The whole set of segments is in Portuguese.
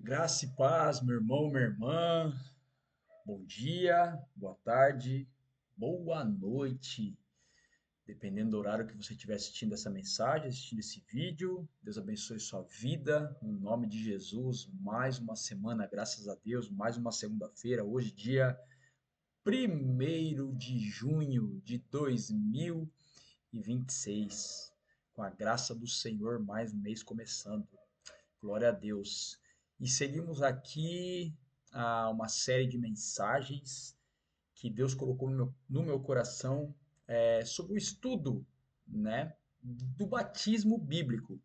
Graça e paz, meu irmão, minha irmã. Bom dia, boa tarde, boa noite. Dependendo do horário que você estiver assistindo essa mensagem, assistindo esse vídeo. Deus abençoe sua vida. Em nome de Jesus, mais uma semana, graças a Deus, mais uma segunda-feira. Hoje, dia 1º de junho de 2026. Com a graça do Senhor, mais um mês começando. Glória a Deus. E seguimos aqui uma série de mensagens que Deus colocou no meu coração sobre o estudo, né, do batismo bíblico.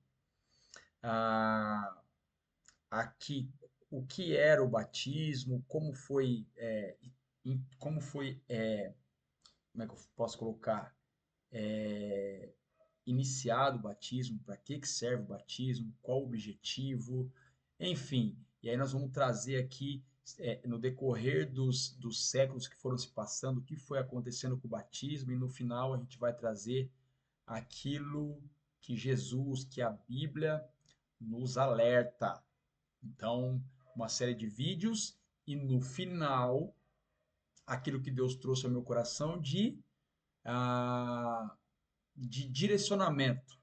Ah, aqui, o que era o batismo, como foi, como é que eu posso colocar? Iniciado o batismo, para que serve o batismo, qual o objetivo, enfim. E aí nós vamos trazer aqui, no decorrer dos séculos que foram se passando, o que foi acontecendo com o batismo, e no final a gente vai trazer aquilo que Jesus, que a Bíblia nos alerta. Então, uma série de vídeos, e no final, aquilo que Deus trouxe ao meu coração ah, de direcionamento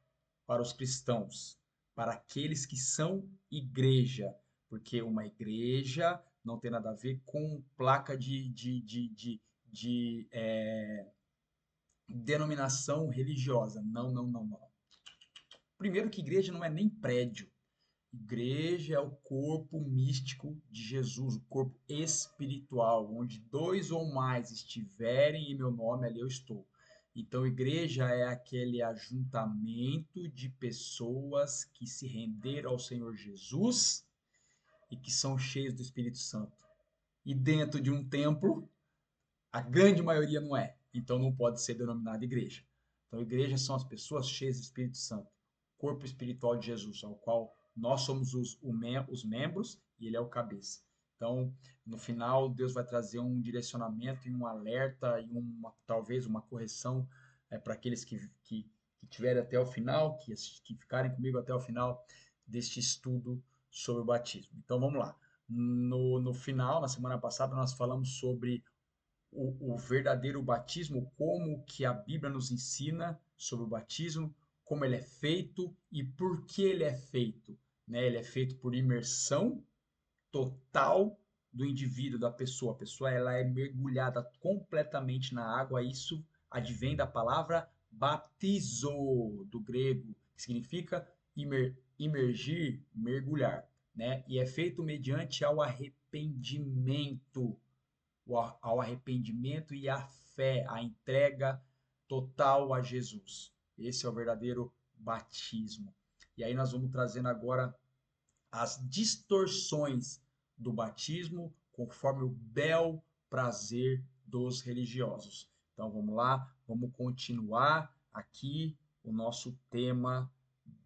para os cristãos, para aqueles que são igreja, porque uma igreja não tem nada a ver com placa de denominação religiosa. Não, não, não, não. Primeiro que igreja não é nem prédio. Igreja é o corpo místico de Jesus, o corpo espiritual, onde dois ou mais estiverem em meu nome, ali eu estou. Então, igreja é aquele ajuntamento de pessoas que se renderam ao Senhor Jesus e que são cheios do Espírito Santo. E dentro de um templo, a grande maioria não é. Então, não pode ser denominada igreja. Então, igreja são as pessoas cheias do Espírito Santo, corpo espiritual de Jesus, ao qual nós somos os membros e ele é o cabeça. Então, no final, Deus vai trazer um direcionamento e um alerta e talvez uma correção para aqueles que tiverem até o final, que ficarem comigo até o final deste estudo sobre o batismo. Então, vamos lá. No final, na semana passada, nós falamos sobre o verdadeiro batismo, como que a Bíblia nos ensina sobre o batismo, como ele é feito e por que ele é feito. Né? Ele é feito por imersão total do indivíduo, da pessoa. A pessoa ela é mergulhada completamente na água. Isso advém da palavra batizo, do grego, que significa imergir, mergulhar. Né? E é feito mediante ao arrependimento, ao arrependimento e à fé, à entrega total a Jesus. Esse é o verdadeiro batismo. E aí nós vamos trazendo agora as distorções do batismo conforme o bel prazer dos religiosos. Então vamos lá, vamos continuar aqui o nosso tema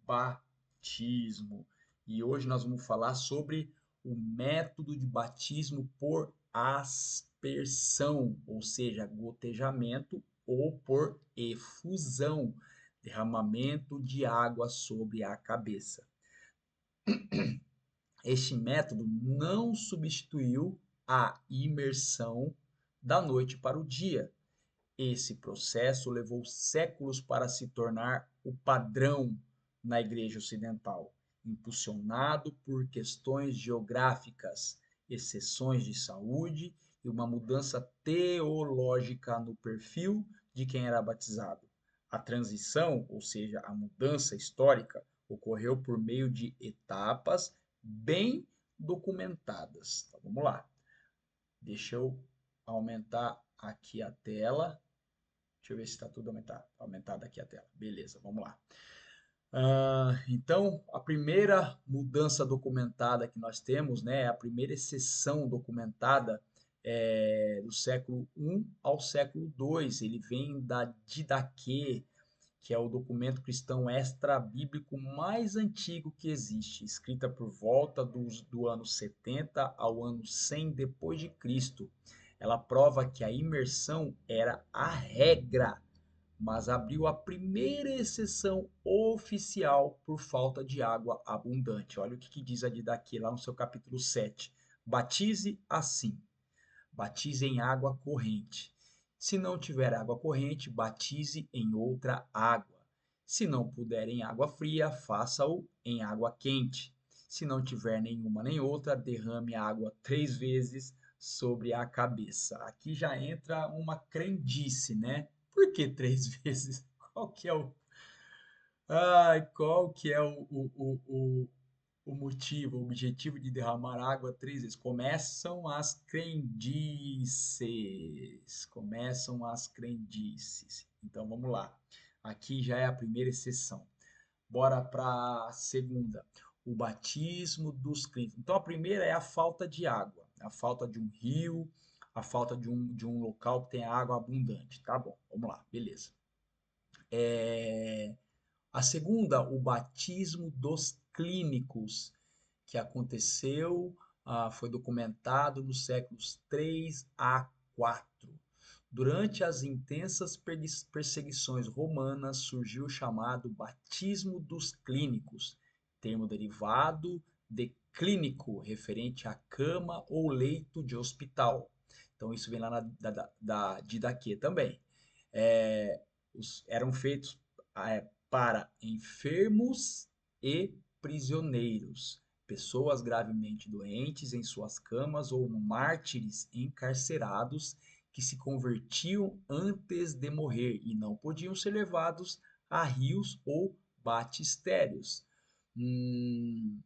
batismo. E hoje nós vamos falar sobre o método de batismo por aspersão, ou seja, gotejamento, ou por efusão, derramamento de água sobre a cabeça. Este método não substituiu a imersão da noite para o dia. Esse processo levou séculos para se tornar o padrão na Igreja Ocidental, impulsionado por questões geográficas, exceções de saúde e uma mudança teológica no perfil de quem era batizado. A transição, ou seja, a mudança histórica, ocorreu por meio de etapas bem documentadas. Então, vamos lá. Deixa eu aumentar aqui a tela. Deixa eu ver se está tudo aumentado aqui a tela. Beleza, vamos lá. Então, a primeira mudança documentada que nós temos, né, a primeira exceção documentada do século I ao século II. Ele vem da Didaquê, que é o documento cristão extra-bíblico mais antigo que existe, escrita por volta do ano 70 ao ano 100 depois de Cristo. Ela prova que a imersão era a regra mas abriu a primeira exceção oficial por falta de água abundante. Olha o que diz a Didaquê lá no seu capítulo 7. Batize assim. Batize em água corrente. Se não tiver água corrente, batize em outra água. Se não puder em água fria, faça-o em água quente. Se não tiver nenhuma nem outra, derrame a água 3 vezes sobre a cabeça. Aqui já entra uma crendice, né? Por que 3 vezes? Qual que é o, qual que é o motivo, o objetivo de derramar água 3 vezes? Começam as crendices. Começam as crendices. Então vamos lá. Aqui já é a primeira exceção. Bora para a segunda. O batismo dos crentes. Então a primeira é a falta de água, a falta de um rio, a falta de um local que tenha água abundante. Tá bom, vamos lá, beleza. A segunda, o batismo dos clínicos, que aconteceu, foi documentado nos séculos 3 a 4. Durante as intensas perseguições romanas, surgiu o chamado batismo dos clínicos, termo derivado de clínico, referente à cama ou leito de hospital. Então, isso vem lá da Didaquê também. É, eram feitos para enfermos e prisioneiros, pessoas gravemente doentes em suas camas ou mártires encarcerados que se convertiam antes de morrer e não podiam ser levados a rios ou batistérios. Hum,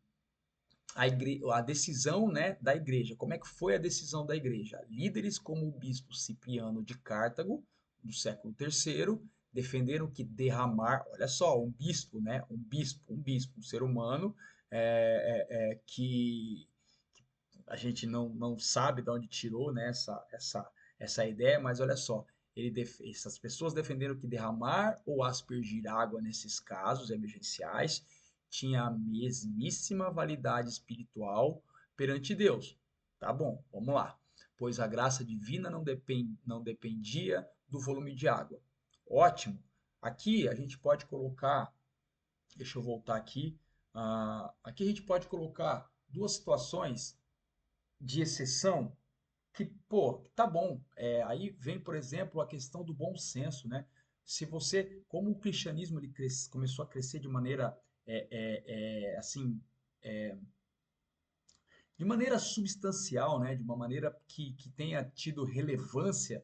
a decisão, né, da igreja. Como é que foi a decisão da igreja? Líderes como o bispo Cipriano de Cartago, do século III, defenderam que derramar, olha só, um bispo, né, um ser humano que a gente não sabe de onde tirou, né, essa ideia, mas olha só, essas pessoas defenderam que derramar ou aspergir água nesses casos emergenciais tinha a mesmíssima validade espiritual perante Deus. Tá bom, vamos lá. Pois a graça divina não dependia do volume de água. Ótimo. Aqui a gente pode colocar, deixa eu voltar aqui. Aqui a gente pode colocar duas situações de exceção que, pô, tá bom. Aí vem, por exemplo, a questão do bom senso, né? Se você, como o cristianismo ele começou a crescer de maneira, assim, de maneira substancial, né? De uma maneira que tenha tido relevância,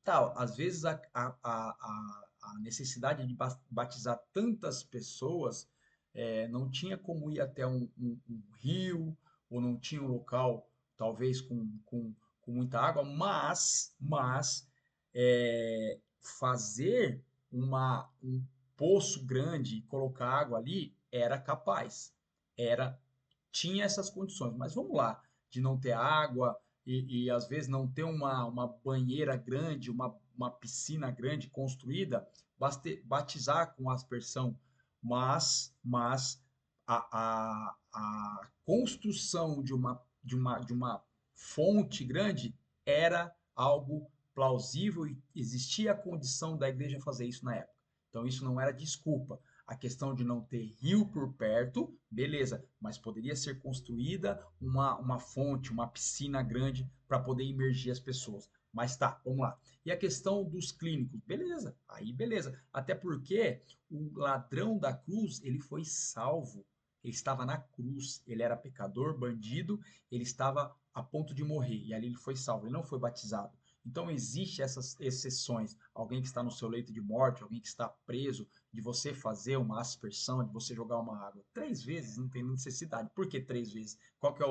tal. Às vezes a necessidade de batizar tantas pessoas não tinha como ir até um rio, ou não tinha um local, talvez, com muita água, mas fazer um poço grande e colocar água ali era capaz, era tinha essas condições. Mas vamos lá, de não ter água e às vezes não ter uma banheira grande, uma piscina grande construída, batizar com aspersão, mas a construção de uma fonte grande era algo plausível e existia a condição da igreja fazer isso na época. Então isso não era desculpa. A questão de não ter rio por perto, beleza, mas poderia ser construída uma fonte, uma piscina grande para poder imergir as pessoas. Mas tá, vamos lá. E a questão dos clínicos, beleza, aí beleza. Até porque o ladrão da cruz, ele foi salvo. Ele estava na cruz, ele era pecador, bandido, ele estava a ponto de morrer, e ali ele foi salvo, ele não foi batizado. Então, existe essas exceções. Alguém que está no seu leito de morte, alguém que está preso, de você fazer uma aspersão, de você jogar uma água. 3 vezes não tem necessidade. Por que 3 vezes? Qual que é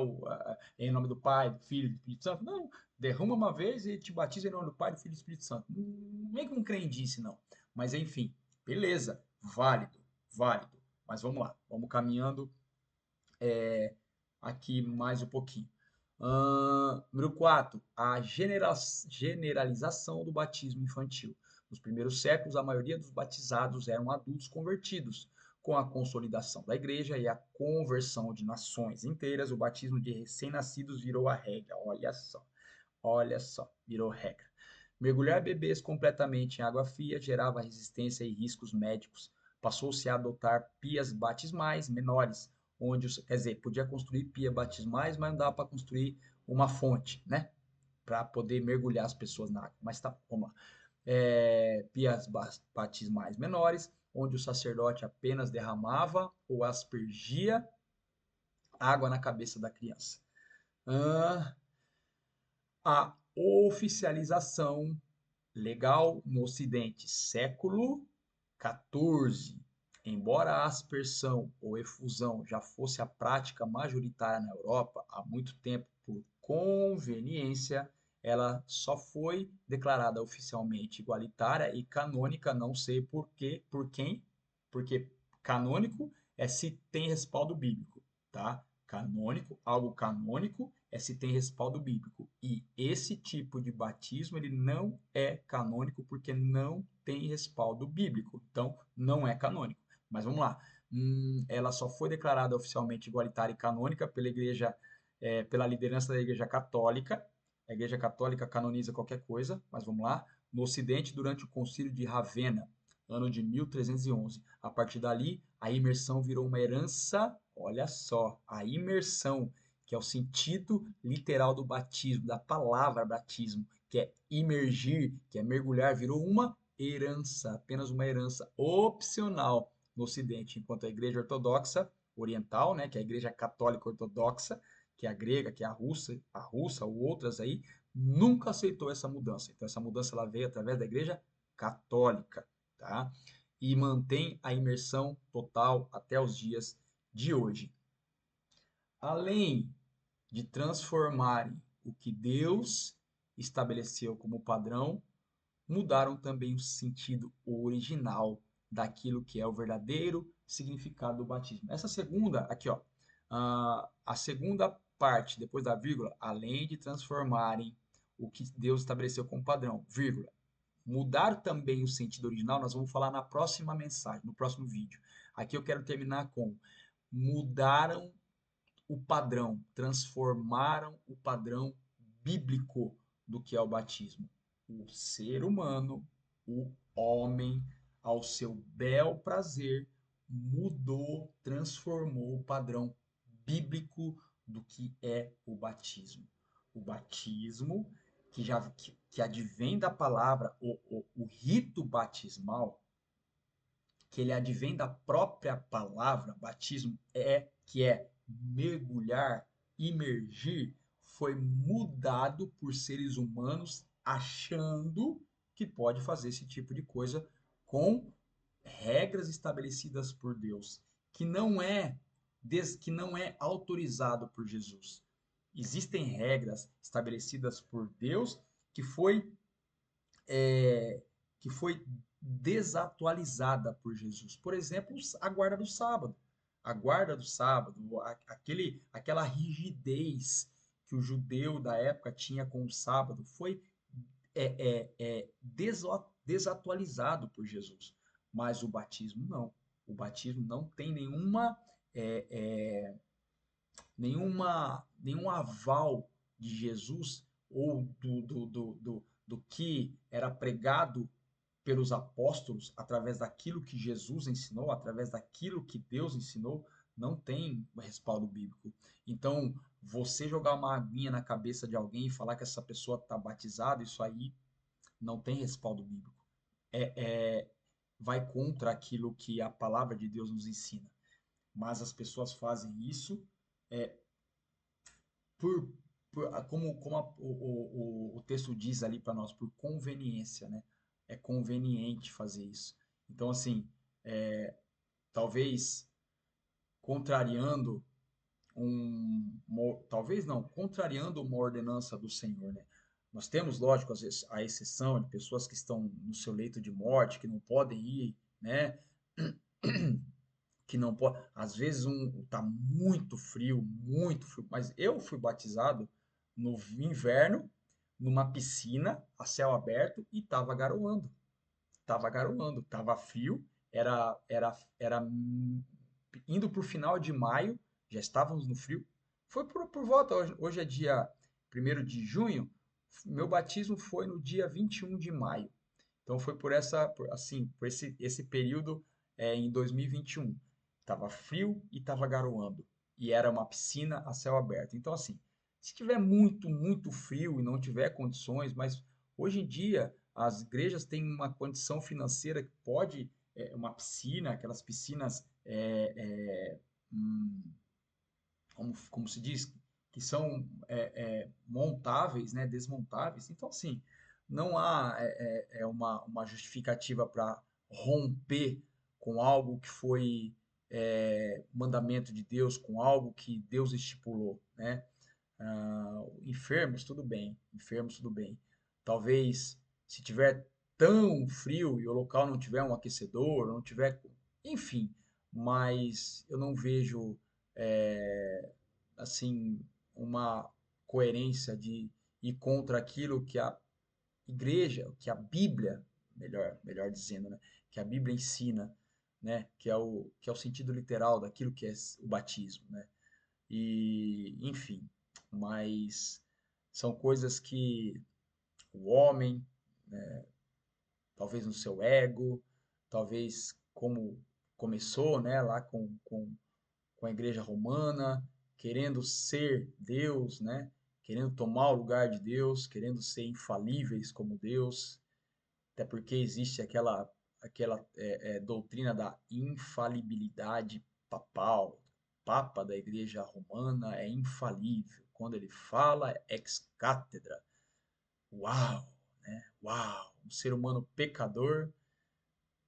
em nome do Pai, do Filho e do Espírito Santo? Não, derrama uma vez e te batiza em nome do Pai, do Filho e do Espírito Santo. Nem que não crendice, não. Mas enfim, beleza, válido, válido. Mas vamos lá, vamos caminhando aqui mais um pouquinho. Número 4, a generalização do batismo infantil. Nos primeiros séculos, a maioria dos batizados eram adultos convertidos. Com a consolidação da igreja e a conversão de nações inteiras, o batismo de recém-nascidos virou a regra. Olha só, virou regra. Mergulhar bebês completamente em água fria gerava resistência e riscos médicos. Passou-se a adotar pias batismais menores, onde, quer dizer, podia construir pia batismais, mas não dava para construir uma fonte, né? Para poder mergulhar as pessoas na água. Mas tá, vamos lá. Pias batismais menores, onde o sacerdote apenas derramava ou aspergia água na cabeça da criança. Ah, a oficialização legal no Ocidente, século XIV. Embora a aspersão ou efusão já fosse a prática majoritária na Europa há muito tempo por conveniência, ela só foi declarada oficialmente igualitária e canônica, não sei por quem, porque canônico é se tem respaldo bíblico, tá? Canônico, algo canônico é se tem respaldo bíblico. E esse tipo de batismo, ele não é canônico porque não tem respaldo bíblico. Então, não é canônico. Mas vamos lá. Ela só foi declarada oficialmente igualitária e canônica pela igreja, pela liderança da Igreja Católica. A Igreja Católica canoniza qualquer coisa, mas vamos lá. No Ocidente, durante o Concílio de Ravenna, ano de 1311. A partir dali, a imersão virou uma herança. Olha só, a imersão, que é o sentido literal do batismo, da palavra batismo, que é imergir, que é mergulhar, virou uma herança, apenas uma herança opcional no Ocidente, enquanto a Igreja Ortodoxa Oriental, né, que é a Igreja Católica Ortodoxa, que é a grega, que é a russa ou outras aí, nunca aceitou essa mudança. Então essa mudança ela veio através da Igreja Católica, tá? E mantém a imersão total até os dias de hoje. Além de transformarem o que Deus estabeleceu como padrão, mudaram também o sentido original daquilo que é o verdadeiro significado do batismo. Essa segunda, aqui ó, a segunda parte, depois da vírgula, além de transformarem o que Deus estabeleceu como padrão, vírgula, mudar também o sentido original, nós vamos falar na próxima mensagem, no próximo vídeo. Aqui eu quero terminar com mudaram o padrão, transformaram o padrão bíblico do que é o batismo. O ser humano, o homem, ao seu bel prazer, mudou, transformou o padrão bíblico do que é o batismo. O batismo, que advém da palavra, o rito batismal, que ele advém da própria palavra batismo, que é mergulhar, imergir, foi mudado por seres humanos achando que pode fazer esse tipo de coisa com regras estabelecidas por Deus, que não é autorizado por Jesus. Existem regras estabelecidas por Deus que foi que foi desatualizada por Jesus. Por exemplo, a guarda do sábado. A guarda do sábado, aquela rigidez que o judeu da época tinha com o sábado, foi desatualizado por Jesus. Mas o batismo não. O batismo não tem é, é, nenhum aval de Jesus ou do que era pregado pelos apóstolos através daquilo que Jesus ensinou, através daquilo que Deus ensinou, não tem respaldo bíblico. Então, você jogar uma aguinha na cabeça de alguém e falar que essa pessoa está batizada, isso aí não tem respaldo bíblico. Vai contra aquilo que a palavra de Deus nos ensina. Mas as pessoas fazem isso é, por, como o texto diz ali para nós, por conveniência, né? É conveniente fazer isso. Então, assim, talvez contrariando talvez não, contrariando uma ordenança do Senhor, né? Nós temos, lógico, a exceção de pessoas que estão no seu leito de morte, que não podem ir, né? Que não pode. Às vezes tá muito frio, mas eu fui batizado no inverno, numa piscina a céu aberto e tava garoando. Tava garoando, tava frio, era indo pro final de maio, já estávamos no frio. Foi por volta, hoje é dia 1º de junho, Meu batismo foi no dia 21 de maio. Então foi assim, por esse período em 2021. Tava frio e tava garoando. E era uma piscina a céu aberto. Então, assim, se tiver muito, muito frio e não tiver condições, mas hoje em dia as igrejas têm uma condição financeira que pode, uma piscina, aquelas piscinas, hum, como se diz, que são montáveis, né, desmontáveis. Então, assim, não há uma justificativa para romper com algo que foi mandamento de Deus, com algo que Deus estipulou, né? Enfermos, tudo bem, enfermos, tudo bem. Talvez, se tiver tão frio e o local não tiver um aquecedor, não tiver, enfim, mas eu não vejo é, assim, uma coerência de ir contra aquilo que a igreja, que a Bíblia, melhor dizendo, né, que a Bíblia ensina, né, que é o sentido literal daquilo que é o batismo, né? E, enfim, mas são coisas que o homem, talvez no seu ego, talvez como começou, né, lá com a igreja romana, querendo ser Deus, né? Querendo tomar o lugar de Deus, querendo ser infalíveis como Deus, até porque existe aquela doutrina da infalibilidade papal. O Papa da Igreja Romana é infalível. Quando ele fala, é ex cátedra. Uau, né? Uau! Um ser humano pecador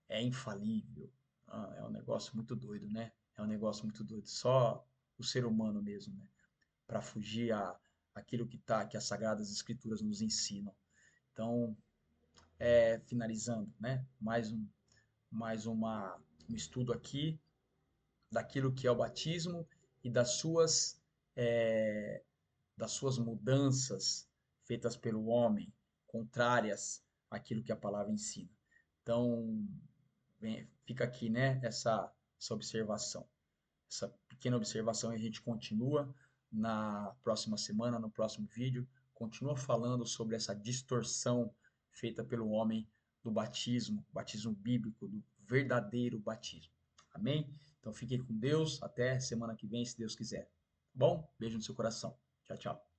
é infalível. É um negócio muito doido, né? É um negócio muito doido. Só o ser humano mesmo, né? Para fugir aquilo que as Sagradas Escrituras nos ensinam. Então, finalizando, né? Um estudo aqui daquilo que é o batismo e é, das suas mudanças feitas pelo homem, contrárias àquilo que a palavra ensina. Então, fica aqui, né, essa observação, essa pequena observação, e a gente continua na próxima semana, no próximo vídeo, continua falando sobre essa distorção feita pelo homem do batismo bíblico, do verdadeiro batismo. Amém? Então fiquem com Deus, até semana que vem, se Deus quiser. Bom, beijo no seu coração. Tchau, tchau.